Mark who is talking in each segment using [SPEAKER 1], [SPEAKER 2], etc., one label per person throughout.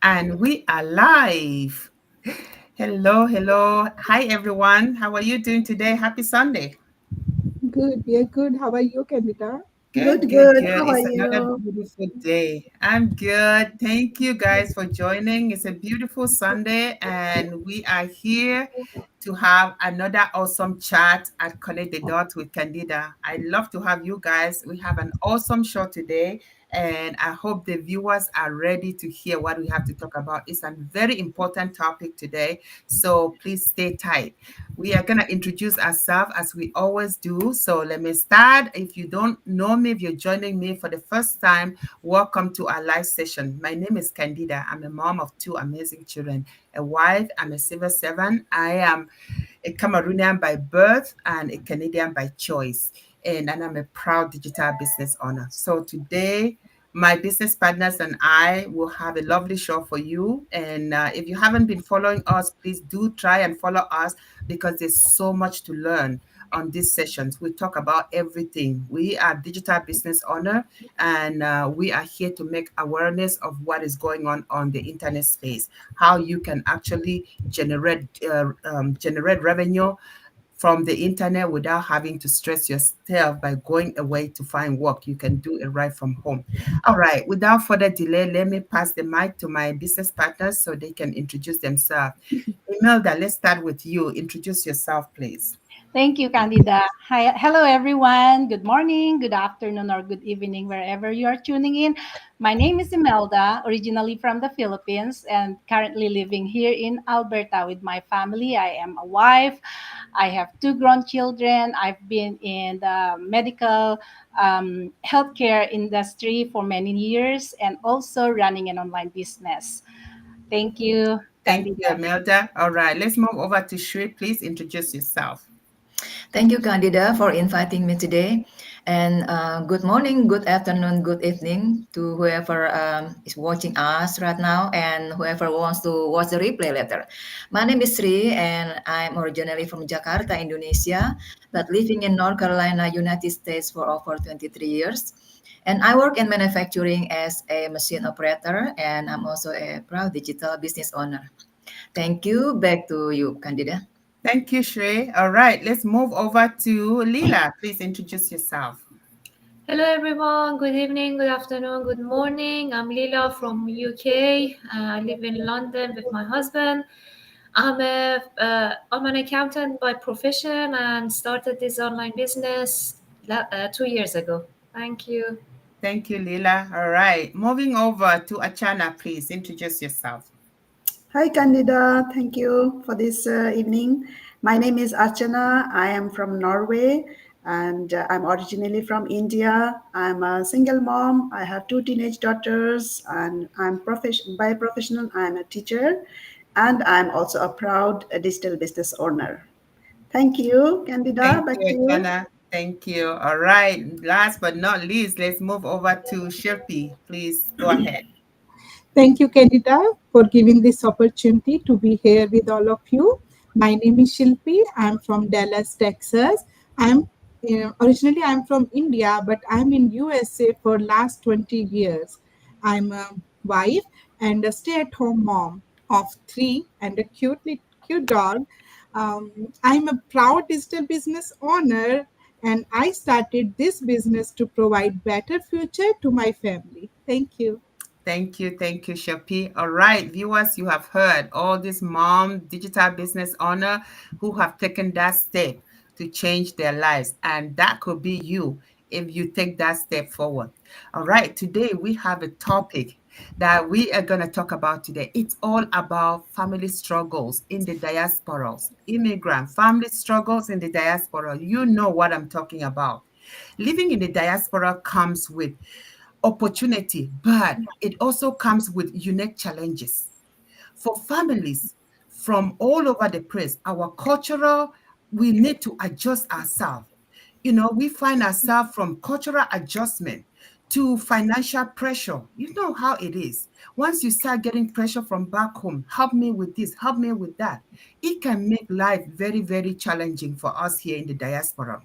[SPEAKER 1] And we are live. Hello, hello. Hi, everyone. How are you doing today? Happy Sunday.
[SPEAKER 2] Good, we are good. How are you, Kandita?
[SPEAKER 1] Good,
[SPEAKER 3] Good,
[SPEAKER 1] good,
[SPEAKER 3] good.
[SPEAKER 1] good.
[SPEAKER 3] How are
[SPEAKER 1] It's another
[SPEAKER 3] you?
[SPEAKER 1] beautiful day. I'm good. Thank you guys for joining. It's a beautiful Sunday, and we are here to have another awesome chat at Connect the Dots with Candida. I love to have you guys. We have an awesome show today, and I hope the viewers are ready to hear what we have to talk about. It's a very important topic today, so please stay tight. We are going to introduce ourselves as we always do. So let me start. If you don't know me, if you're joining me for the first time, welcome to our live session. My name is Candida. I'm a mom of two amazing children, a wife. I'm a civil servant. I am a Cameroonian by birth and a Canadian by choice. And I'm a proud digital business owner. So today, my business partners and I will have a lovely show for you. And if you haven't been following us, please do try and follow us because there's so much to learn on these sessions. We talk about everything. We are digital business owner, and we are here to make awareness of what is going on the internet space, how you can actually generate revenue from the internet without having to stress yourself by going away to find work. You can do it right from home. All right, without further delay, let me pass the mic to my business partners so they can introduce themselves. Imelda, let's start with you. Introduce yourself, please.
[SPEAKER 4] Thank you, Candida. Hi, hello, everyone. Good morning, good afternoon, or good evening, wherever you are tuning in. My name is Imelda, originally from the Philippines and currently living here in Alberta with my family. I am a wife. I have two grown children. I've been in the medical healthcare industry for many years and also running an online business. Thank you,
[SPEAKER 1] Thank you,
[SPEAKER 4] Candida.
[SPEAKER 1] Imelda. All right, let's move over to Shri. Please introduce yourself.
[SPEAKER 3] Thank you, Candida, for inviting me today. And good morning, good afternoon, good evening to whoever is watching us right now and whoever wants to watch the replay later. My name is Sri, and I'm originally from Jakarta, Indonesia, but living in North Carolina, United States for over 23 years. And I work in manufacturing as a machine operator, and I'm also a proud digital business owner. Thank you. Back to you, Candida.
[SPEAKER 1] Thank you, Shri. All right, let's move over to Leela. Please introduce yourself.
[SPEAKER 5] Hello everyone, good evening, good afternoon, good morning. I'm Lila from UK. I live in London with my husband. I'm an accountant by profession and started this online business 2 years ago. Thank you.
[SPEAKER 1] Thank you, Leela. All right, moving over to Achana. Please introduce yourself.
[SPEAKER 6] Hi, Candida. Thank you for this evening. My name is Archana. I am from Norway and I'm originally from India. I'm a single mom. I have two teenage daughters and by professional, I'm a teacher and I'm also a proud digital business owner. Thank you, Candida.
[SPEAKER 1] Thank
[SPEAKER 6] Back to
[SPEAKER 1] you,
[SPEAKER 6] you.
[SPEAKER 1] Achana. Thank you. All right, last but not least, let's move over to Shirpi. Please go ahead.
[SPEAKER 2] Thank you, Kandita, for giving this opportunity to be here with all of you. My name is Shilpi. I'm from Dallas, Texas. I'm originally I'm from India, but I'm in USA for last 20 years. I'm a wife and a stay-at-home mom of three and a cute dog. I'm a proud digital business owner, and I started this business to provide better future to my family. Thank you.
[SPEAKER 1] Thank you, Shapi. All right, viewers, you have heard all these mom, digital business owner who have taken that step to change their lives. And that could be you if you take that step forward. All right, today we have a topic that we are going to talk about today. It's all about family struggles in the diasporas, immigrant family struggles in the diaspora. You know what I'm talking about. Living in the diaspora comes with opportunity, but it also comes with unique challenges. For families from all over the place, our cultural, we need to adjust ourselves. You know, we find ourselves from cultural adjustment to financial pressure. You know how it is. Once you start getting pressure from back home, help me with this, help me with that, it can make life very, very challenging for us here in the diaspora.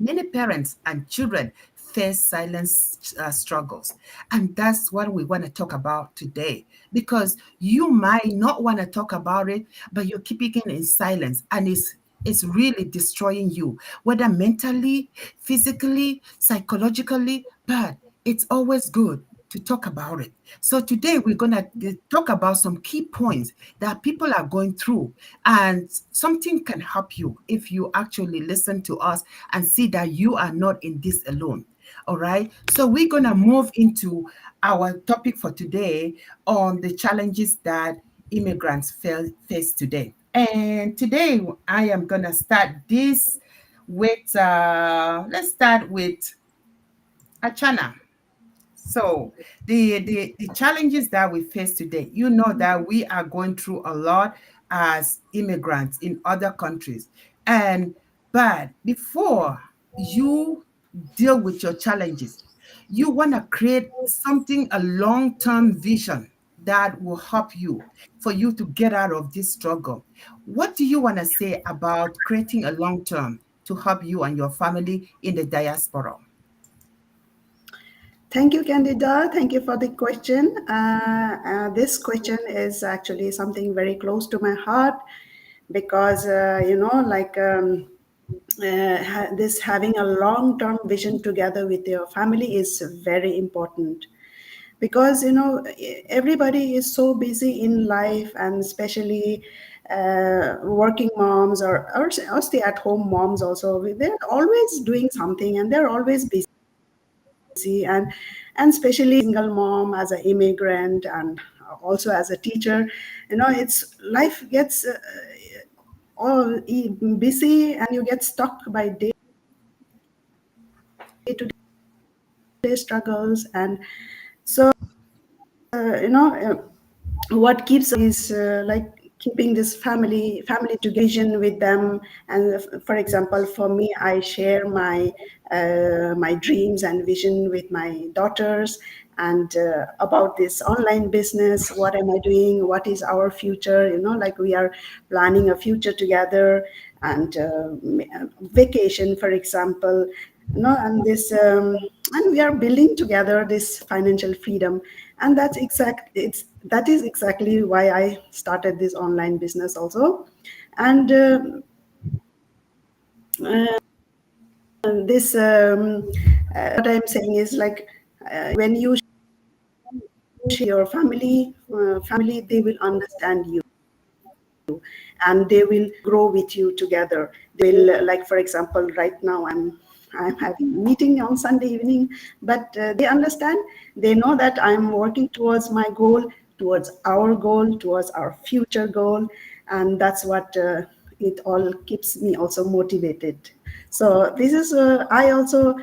[SPEAKER 1] Many parents and children face silence struggles. And that's what we want to talk about today, because you might not want to talk about it, but you're keeping it in silence, and it's really destroying you, whether mentally, physically, psychologically, but it's always good to talk about it. So today we're going to talk about some key points that people are going through, and something can help you if you actually listen to us and see that you are not in this alone. All right. So we're going to move into our topic for today on the challenges that immigrants face today. And today I am going to start this with, let's start with Achana. So the challenges that we face today, you know that we are going through a lot as immigrants in other countries. And but before you deal with your challenges, you want to create something, a long-term vision that will help you for you to get out of this struggle. What do you want to say about creating a long term to help you and your family in the diaspora?
[SPEAKER 6] Thank you, Candida. Thank you for the question. This question is actually something very close to my heart because, this having a long term vision together with your family is very important because everybody is so busy in life, and especially working moms or stay at home moms also, they're always doing something and they're always busy, and especially single mom as an immigrant and also as a teacher, it's life gets all busy, and you get stuck by day to day struggles. And so what keeps is like keeping this family division with them. And for example, for me, I share my dreams and vision with my daughters, and about this online business, what am I doing, what is our future, like we are planning a future together, and vacation, for example, and this and we are building together this financial freedom. And that is exactly why I started this online business also. And this what I'm saying is like, when you share your family, they will understand you, and they will grow with you together. They will, like for example, right now I'm having a meeting on Sunday evening, but they understand, they know that I'm working towards my goal, towards our goal, towards our future goal. And that's what it all keeps me also motivated. So this is I also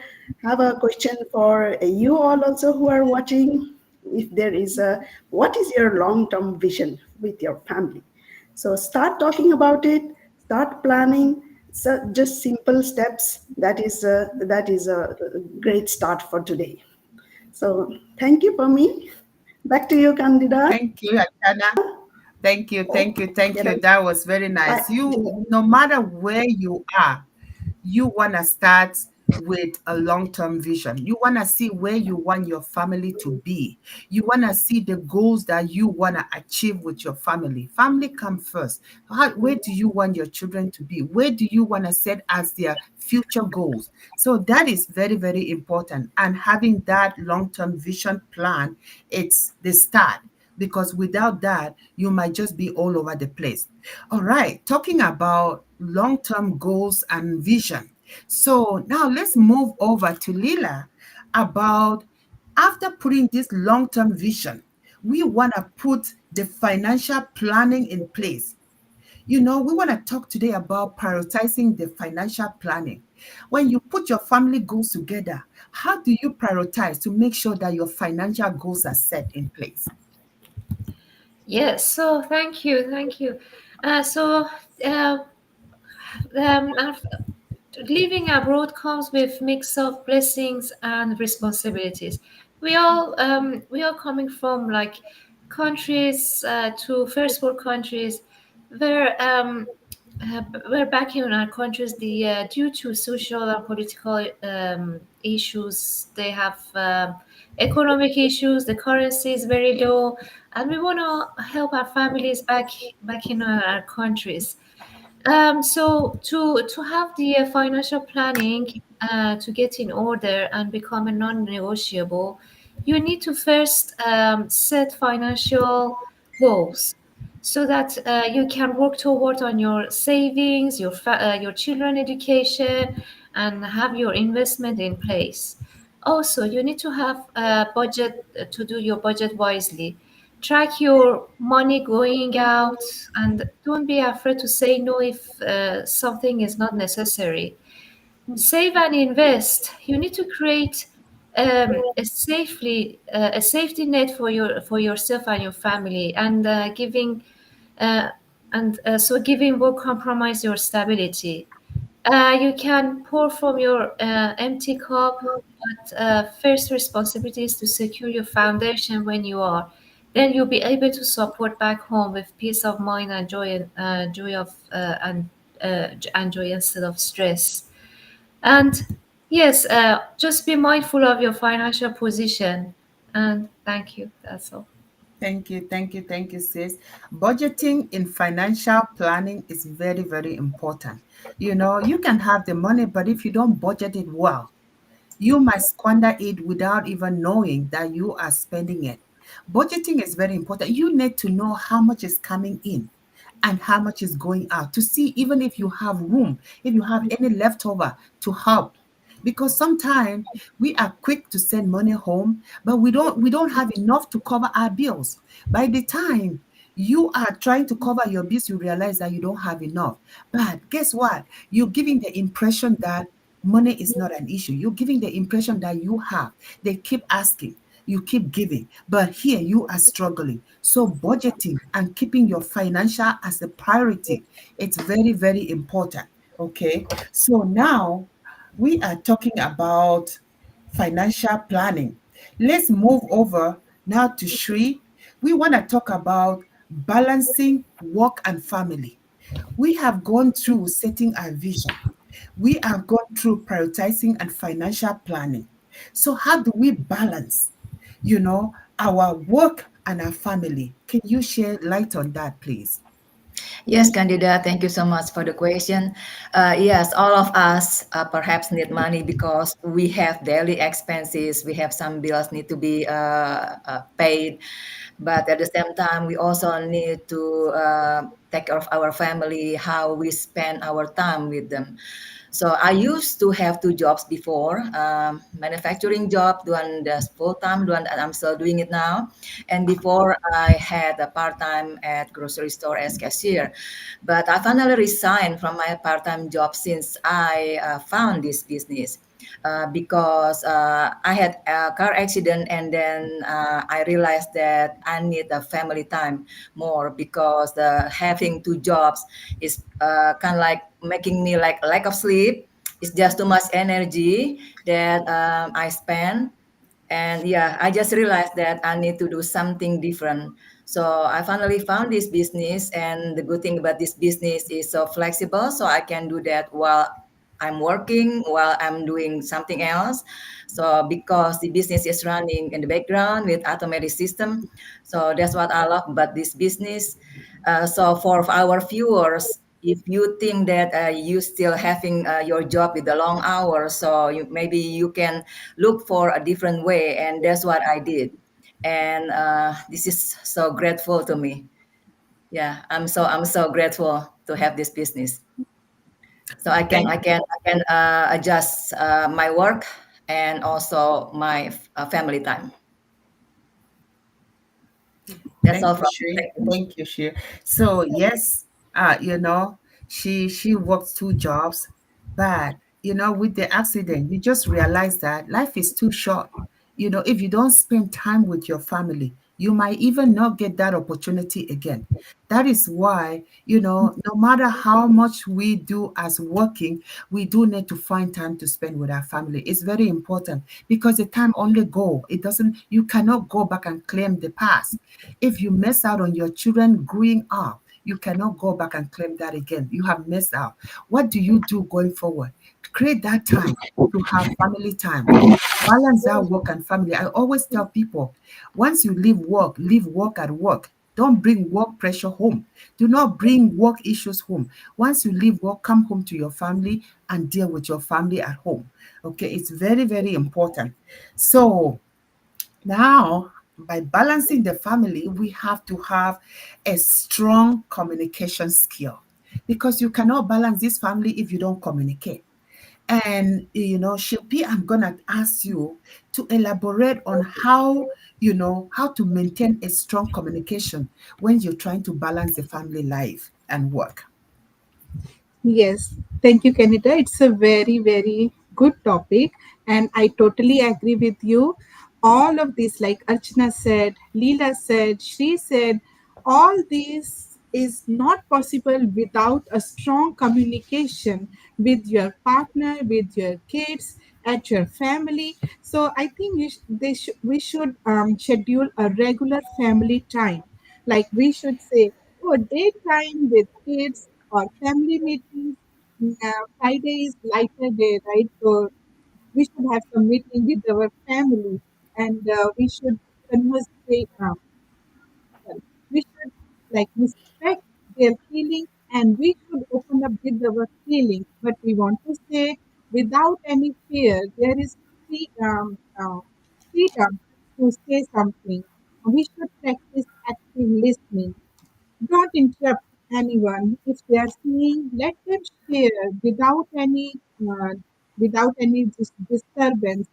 [SPEAKER 6] have a question for you all also who are watching. If there is a, what is your long term vision with your family? So start talking about it, start planning. So just simple steps. That is a great start for today. So thank you for me. Back to you, Candida.
[SPEAKER 1] Thank you, Achana. Thank you, thank you, thank
[SPEAKER 6] Get
[SPEAKER 1] you.
[SPEAKER 6] a,
[SPEAKER 1] That was very
[SPEAKER 6] I,
[SPEAKER 1] nice. No matter where you are, you want to start with a long-term vision. You want to see where you want your family to be. You want to see the goals that you want to achieve with your family. Family come first. Where do you want your children to be? Where do you want to set as their future goals? So that is very, very important. And having that long-term vision plan, it's the start, because without that, you might just be all over the place. All right, talking about long term goals and vision. So now let's move over to Lila about, after putting this long term vision, we want to put the financial planning in place. We want to talk today about prioritizing the financial planning. When you put your family goals together, how do you prioritize to make sure that your financial goals are set in place?
[SPEAKER 5] Yes, so thank you. So uh, I've living abroad comes with mix of blessings and responsibilities. We all coming from like countries to first world countries where where back in our countries the due to social and political issues. They have economic issues. The currency is very low, and we want to help our families back in our countries. So to have the financial planning to get in order and become a non-negotiable, you need to first set financial goals so that you can work toward on your savings, your children education, and have your investment in place. Also, you need to have a budget to do your budget wisely. Track your money going out and don't be afraid to say no if something is not necessary. Save and invest. You need to create a safety net for yourself and your family, and uh, so giving will compromise your stability. You can pour from your empty cup, but first responsibility is to secure your foundation when you are. Then you'll be able to support back home with peace of mind and joy of and joy instead of stress. And yes, just be mindful of your financial position. And thank you. That's all.
[SPEAKER 1] Thank you, sis. Budgeting in financial planning is very, very important. You can have the money, but if you don't budget it well, you might squander it without even knowing that you are spending it. Budgeting is very important. You need to know how much is coming in and how much is going out to see even if you have room, if you have any leftover to help. Because sometimes we are quick to send money home, but we don't have enough to cover our bills. By the time you are trying to cover your bills, you realize that you don't have enough. But guess what? You're giving the impression that money is not an issue. You're giving the impression that you have. They keep asking, you keep giving, but here you are struggling. So budgeting and keeping your financial as a priority, it's very, very important. Okay. So now we are talking about financial planning. Let's move over now to Shri. We want to talk about balancing work and family. We have gone through setting our vision. We have gone through prioritizing and financial planning. So how do we balance, our work and our family? Can you share light on that, please?
[SPEAKER 3] Yes, Candida, thank you so much for the question. Yes, all of us perhaps need money because we have daily expenses, we have some bills need to be paid, but at the same time, we also need to take care of our family, how we spend our time with them. So I used to have two jobs before, manufacturing job, doing the full time, doing and I'm still doing it now. And before I had a part time at grocery store as cashier, but I finally resigned from my part time job since I found this business. Because I had a car accident and then I realized that I need a family time more because the having two jobs is kind of like making me like lack of sleep. It's just too much energy that I spend. And yeah, I just realized that I need to do something different. So I finally found this business, and the good thing about this business is so flexible. So I can do that while I'm working, while I'm doing something else. So because the business is running in the background with automated system, so that's what I love about this business. So for our viewers, if you think that you still having your job with the long hours, so maybe you can look for a different way, and that's what I did. And this is so grateful to me. Yeah, I'm so grateful to have this business. So I can
[SPEAKER 1] Thank
[SPEAKER 3] I can I can adjust my work and also my family time. That's
[SPEAKER 1] Thank
[SPEAKER 3] all
[SPEAKER 1] you,
[SPEAKER 3] from me.
[SPEAKER 1] Shri.
[SPEAKER 3] Thank you.
[SPEAKER 1] Thank you, Shri. So yes, uh, you know, she works two jobs, but with the accident, you just realize that life is too short. If you don't spend time with your family, you might even not get that opportunity again. That is why, no matter how much we do as working, we do need to find time to spend with our family. It's very important because the time only go. It doesn't, you cannot go back and claim the past. If you miss out on your children growing up, you cannot go back and claim that again. You have missed out. What do you do going forward? Create that time to have family time. Balance that work and family. I always tell people, once you leave work at work. Don't bring work pressure home. Do not bring work issues home. Once you leave work, come home to your family and deal with your family at home. Okay, it's very, very important. So now, by balancing the family, we have to have a strong communication skill because you cannot balance this family if you don't communicate. And, Shilpi, I'm going to ask you to elaborate on how to maintain a strong communication when you're trying to balance the family life and work.
[SPEAKER 2] Yes, thank you, Canada. It's a very, very good topic, and I totally agree with you. All of this, like Archana said, Leela said, Shri said, all this is not possible without a strong communication with your partner, with your kids, at your family. So I think we should schedule a regular family time. Like we should say, oh, daytime with kids or family meetings. Friday is lighter day, right? So we should have some meeting with our family, and we should converse. We should like respect their feelings, and we should open up with our feelings. But we want to say without any fear. There is freedom to say something. We should practice active listening. Don't interrupt anyone. If they are saying, let them share uh, without any disturbance.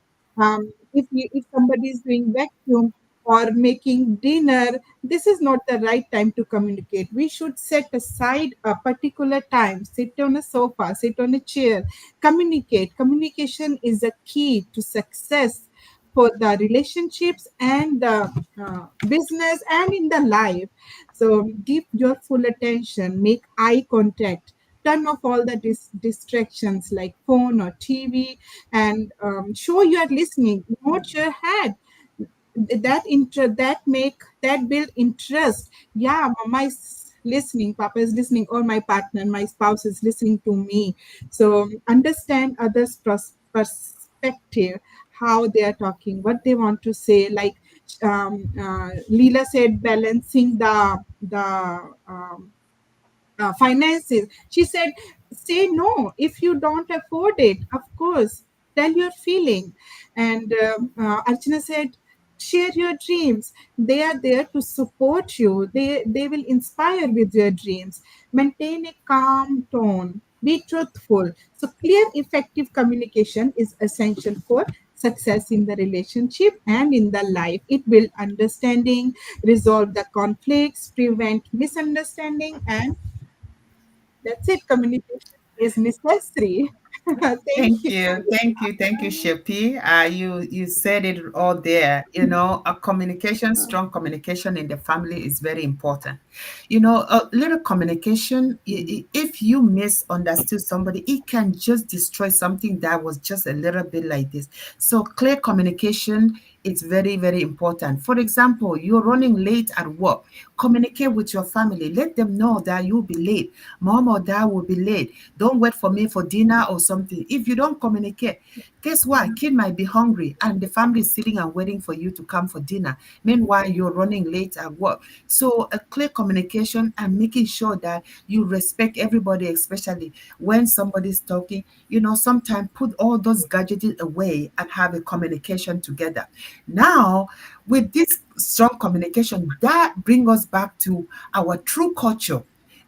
[SPEAKER 2] If somebody is doing vacuum or making dinner, this is not the right time to communicate. We should set aside a particular time. Sit on a sofa, sit on a chair, communicate. Communication is a key to success for the relationships and the business and in the life. So give your full attention, make eye contact, turn off all the distractions like phone or TV, and show you are listening. Note your head. That build interest. Yeah, mama is listening, papa is listening, or my partner, my spouse is listening to me. So understand others perspective, how they are talking, what they want to say. Like Leela said, balancing the finances. She said, say no if you don't afford it. Of course, tell your feeling. And Archana said, share your dreams. They are there to support you. They will inspire with your dreams. Maintain a calm tone. Be truthful. So clear, effective communication is essential for success in the relationship and in the life. It build understanding, resolve the conflicts, prevent misunderstanding, and that's it. Communication is necessary. Thank
[SPEAKER 1] Thank
[SPEAKER 2] you.
[SPEAKER 1] you, thank you, Shepi. You said it all there. A communication, strong communication in the family is very important. A little communication. If you misunderstood somebody, it can just destroy something that was just a little bit like this. So clear communication is very, very important. For example, you're running late at work. Communicate with your family. Let them know that you'll be late. Mom or dad will be late. Don't wait for me for dinner or something. If you don't communicate, guess what? Kid might be hungry and the family is sitting and waiting for you to come for dinner. Meanwhile, you're running late at work. So a clear communication and making sure that you respect everybody, especially when somebody's talking, sometimes put all those gadgets away and have a communication together. Now, with this strong communication, that brings us back to our true culture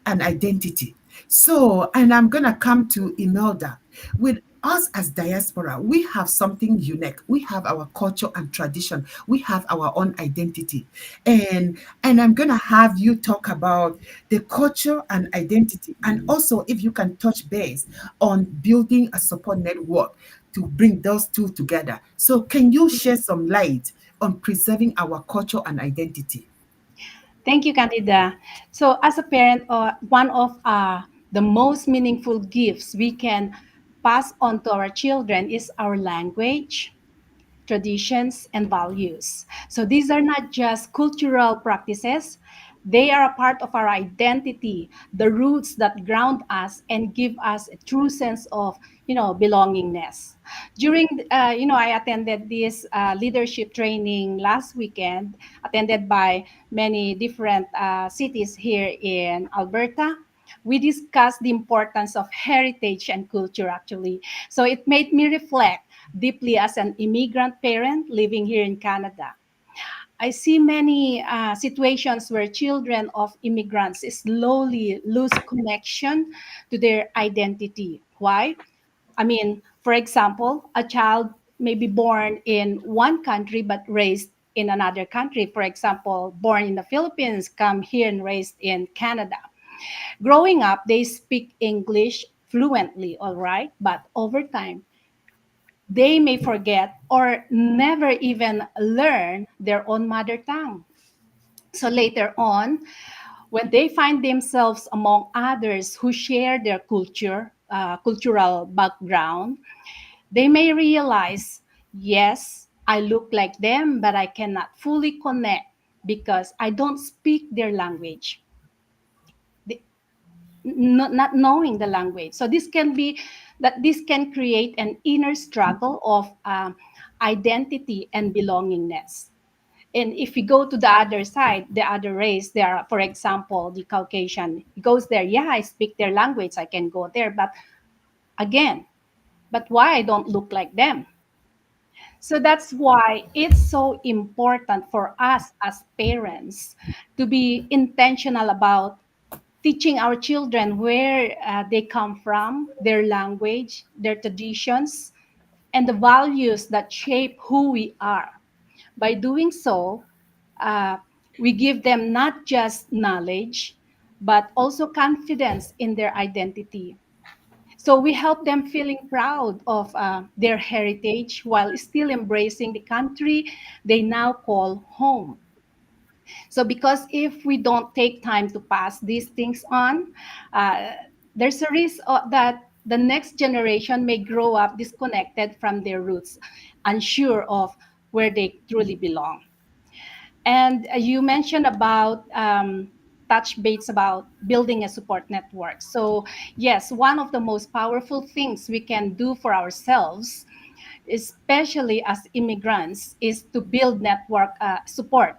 [SPEAKER 1] and identity. So, and I'm going to come to Imelda. With us as diaspora, we have something unique. We have our culture and tradition. We have our own identity. And I'm going to have you talk about the culture and identity. And also, if you can touch base on building a support network to bring those two together. So, can you share some light on preserving our culture and identity?
[SPEAKER 4] Thank you, Candida. So, as a parent, one of the most meaningful gifts we can pass on to our children is our language, traditions, and values. So these are not just cultural practices, they are a part of our identity, the roots that ground us and give us a true sense of, belongingness. During, I attended this leadership training last weekend, attended by many different cities here in Alberta. We discussed the importance of heritage and culture, actually. So it made me reflect deeply as an immigrant parent living here in Canada. I see many situations where children of immigrants slowly lose connection to their identity. Why? I mean, for example, a child may be born in one country but raised in another country. For example, born in the Philippines, come here and raised in Canada. Growing up, they speak English fluently, all right? But over time, they may forget or never even learn their own mother tongue. So later on, when they find themselves among others who share their cultural background, they may realize, yes, I look like them, but I cannot fully connect because I don't speak their language. The- not knowing the language. So this can create an inner struggle of identity and belongingness. And if we go to the other side, the other race, there are, for example, the Caucasian, he goes there, yeah, I speak their language, I can go there. But again, but why I don't look like them? So that's why it's so important for us as parents to be intentional about teaching our children where they come from, their language, their traditions, and the values that shape who we are. By doing so, uh, we give them not just knowledge, but also confidence in their identity. So we help them feeling proud of their heritage while still embracing the country they now call home. So because if we don't take time to pass these things on, uh, there's a risk that the next generation may grow up disconnected from their roots, unsure of where they truly belong. And you mentioned about touch base about building a support network. So yes, one of the most powerful things we can do for ourselves, especially as immigrants, is to build network support.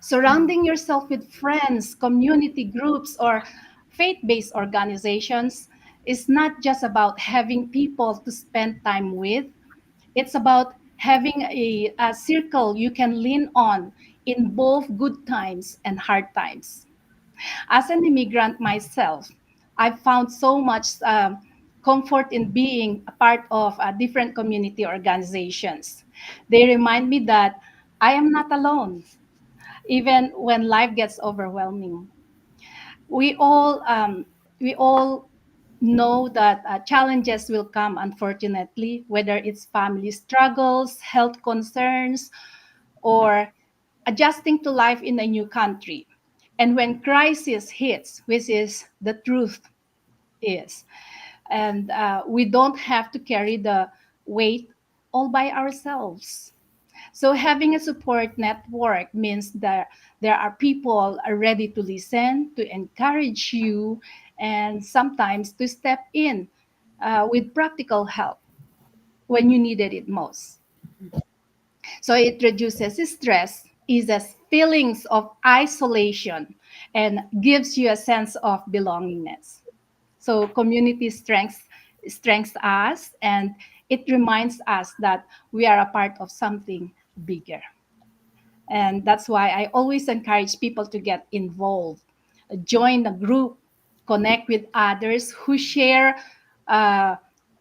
[SPEAKER 4] Surrounding yourself with friends, community groups, or faith based organizations is not just about having people to spend time with, it's about having a circle you can lean on in both good times and hard times. As an immigrant myself, I've found so much comfort in being a part of different community organizations. They remind me that I am not alone even when life gets overwhelming. We all um, we all know that challenges will come, unfortunately, whether it's family struggles, health concerns, or adjusting to life in a new country. And when crisis hits, which is the truth is, and we don't have to carry the weight all by ourselves. So having a support network means that there are people are ready to listen, to encourage you, and sometimes to step in with practical help when you needed it most. So it reduces stress, eases feelings of isolation, and gives you a sense of belongingness. So community strengths us, and it reminds us that we are a part of something bigger. And that's why I always encourage people to get involved, join a group, connect with others who share uh,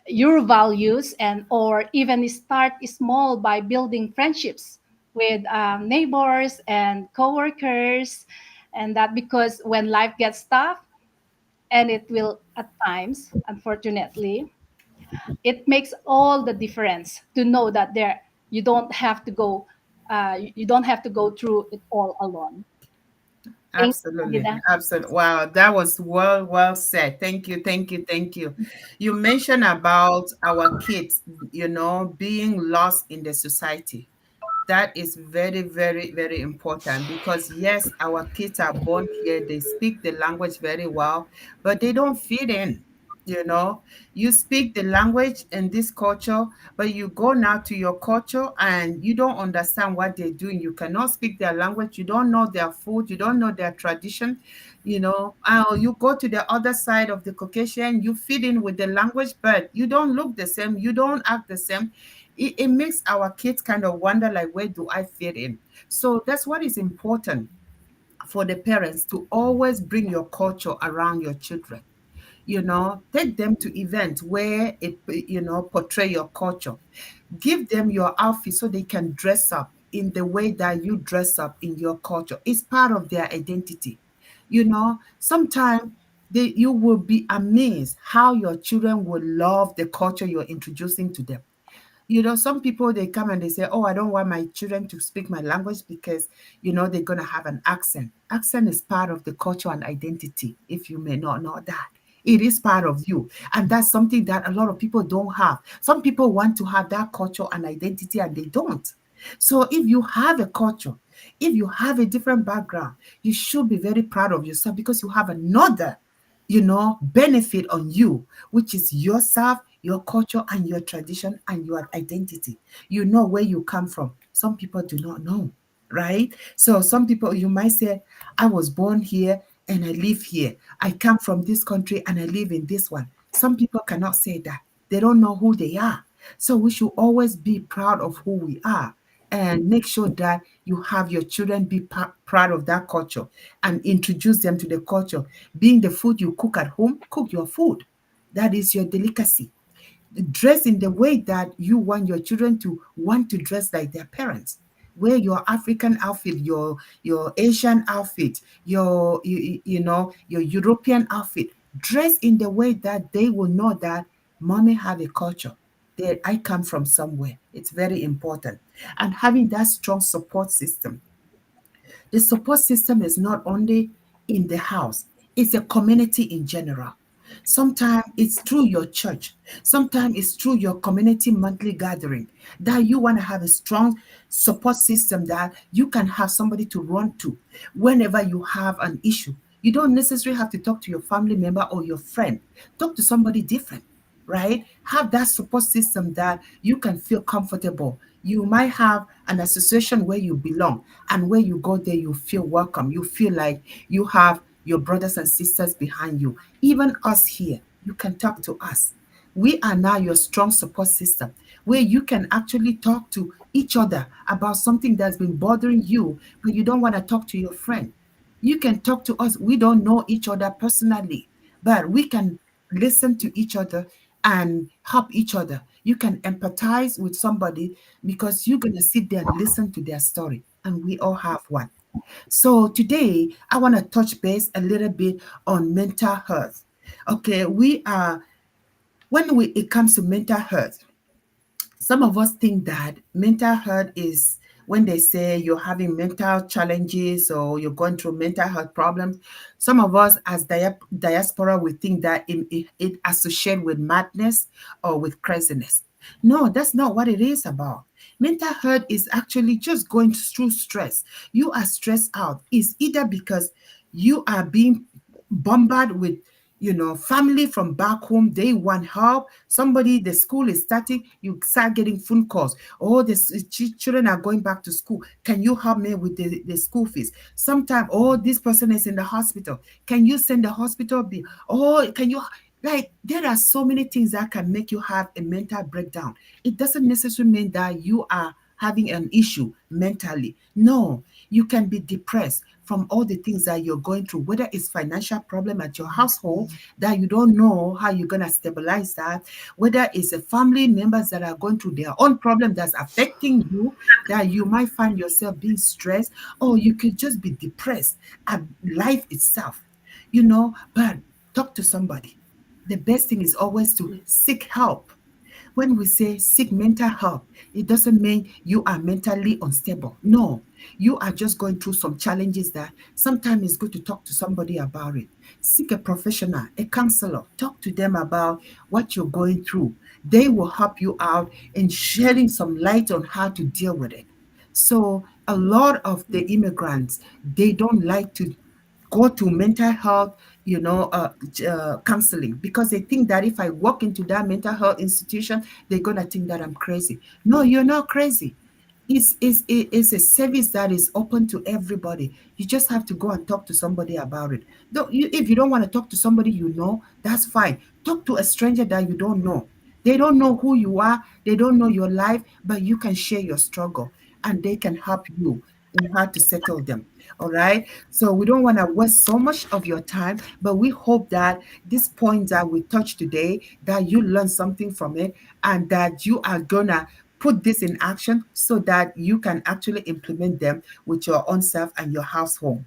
[SPEAKER 4] your values, and or even start small by building friendships with neighbors and coworkers. And that because when life gets tough, and it will at times, unfortunately, it makes all the difference to know that there you don't have to go through it all alone. Thank you,
[SPEAKER 1] Absolutely.
[SPEAKER 4] Candida.
[SPEAKER 1] Absolutely. Wow, that was well said. Thank you, thank you, thank you. You mentioned about our kids, being lost in the society. That is very, very, very important because, yes, our kids are born here, they speak the language very well, but they don't fit in. You know, you speak the language in this culture, but you go now to your culture and you don't understand what they're doing. You cannot speak their language, you don't know their food, you don't know their tradition. You go to the other side of the Caucasian, you fit in with the language, but you don't look the same, you don't act the same. It makes our kids kind of wonder, like, where do I fit in? So that's what is important for the parents, to always bring your culture around your children. Take them to events where it portray your culture. Give them your outfit so they can dress up in the way that you dress up in your culture. It's part of their identity. Sometimes you will be amazed how your children will love the culture you're introducing to them. Some people, they come and they say, oh, I don't want my children to speak my language because, they're going to have an accent. Accent is part of the culture and identity, if you may not know that. It is part of you. And that's something that a lot of people don't have. Some people want to have that culture and identity and they don't. So if you have a culture, if you have a different background, you should be very proud of yourself because you have another, benefit on you, which is yourself, your culture, and your tradition and your identity. You know where you come from. Some people do not know, right? So some people, you might say, I was born here and I live here. I come from this country and I live in this one. Some people cannot say that. They don't know who they are. So we should always be proud of who we are and make sure that you have your children be proud of that culture and introduce them to the culture. Being the food you cook at home, cook your food. That is your delicacy. Dress in the way that you want your children to want to dress like their parents. Wear your African outfit, your Asian outfit, your European outfit. Dress in the way that they will know that mommy have a culture, that I come from somewhere. It's very important. And having that strong support system. The support system is not only in the house, it's a community in general. Sometimes it's through your church. Sometimes it's through your community monthly gathering that you want to have a strong support system that you can have somebody to run to whenever you have an issue. You don't necessarily have to talk to your family member or your friend. Talk to somebody different, right? Have that support system that you can feel comfortable. You might have an association where you belong, and where you go there, you feel welcome. You feel like you have your brothers and sisters behind you. Even us here, you can talk to us. We are now your strong support system where you can actually talk to each other about something that's been bothering you, but you don't want to talk to your friend. You can talk to us. We don't know each other personally, but we can listen to each other and help each other. You can empathize with somebody because you're going to sit there and listen to their story, and we all have one. So today, I want to touch base a little bit on mental health. Okay, it comes to mental health, some of us think that mental health is when they say you're having mental challenges or you're going through mental health problems. Some of us, as diaspora, we think that it associated with madness or with craziness. No, that's not what it is about. Mental health is actually just going through stress. You are stressed out. It's either because you are being bombarded with family from back home, they want help. Somebody, the school is starting, you start getting phone calls. Oh, the children are going back to school. Can you help me with the school fees? Sometimes, oh, this person is in the hospital. Can you send the hospital bill? Oh, can you, like, there are so many things that can make you have a mental breakdown. It doesn't necessarily mean that you are having an issue mentally. No, you can be depressed from all the things that you're going through, whether it's financial problem at your household that you don't know how you're going to stabilize that, whether it's a family members that are going through their own problem that's affecting you, that you might find yourself being stressed, or you could just be depressed at life itself, but talk to somebody. The best thing is always to seek help. when we say seek mental help, it doesn't mean you are mentally unstable. No, you are just going through some challenges that sometimes it's good to talk to somebody about it. Seek a professional, a counselor. Talk to them about what you're going through. They will help you out in shedding some light on how to deal with it. So a lot of the immigrants, they don't like to go to mental health, counseling, because they think that if I walk into that mental health institution, they're gonna think that I'm crazy. No, you're not crazy. It's a service that is open to everybody. You just have to go and talk to somebody about it. If you don't want to talk to somebody you know, that's fine. Talk to a stranger that you don't know. They don't know who you are, they don't know your life, but you can share your struggle and they can help you in how to settle them. All right. So we don't want to waste so much of your time, but we hope that these points that we touched today, that you learn something from it and that you are gonna put this in action so that you can actually implement them with your own self and your household.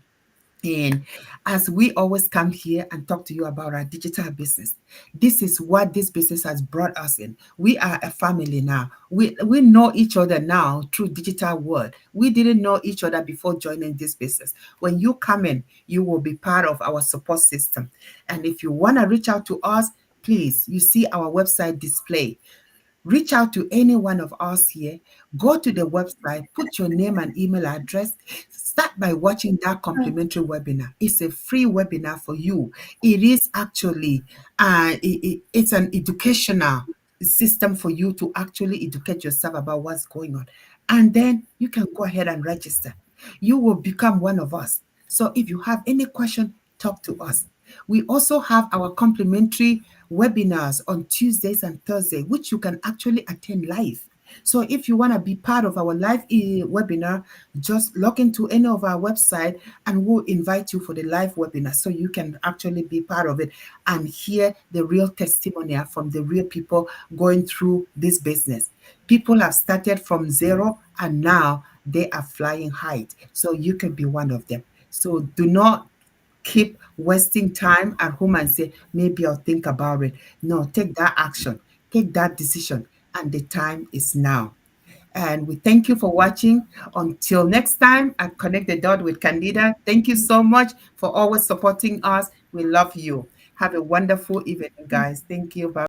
[SPEAKER 1] And as we always come here and talk to you about our digital business, this is what this business has brought us in. We are a family now. We know each other now through digital world. We didn't know each other before joining this business. When you come in, you will be part of our support system. And if you want to reach out to us, please, you see our website display. Reach out to any one of us here. Go to the website, put your name and email address. Start by watching that complimentary webinar. It's a free webinar for you. It is actually, it's an educational system for you to actually educate yourself about what's going on. And then you can go ahead and register. You will become one of us. So if you have any question, talk to us. We also have our complimentary webinars on Tuesdays and Thursdays, which you can actually attend live. So if you want to be part of our live webinar, just log into any of our website and we'll invite you for the live webinar so you can actually be part of it and hear the real testimonial from the real people going through this business. People have started from zero and now they are flying high. So you can be one of them. So do not keep wasting time at home and say, maybe I'll think about it. No, take that action, take that decision, and the time is now. And we thank you for watching. Until next time, I connect the dot with Candida. Thank you so much for always supporting us. We love you. Have a wonderful evening, guys. Thank you. Bye.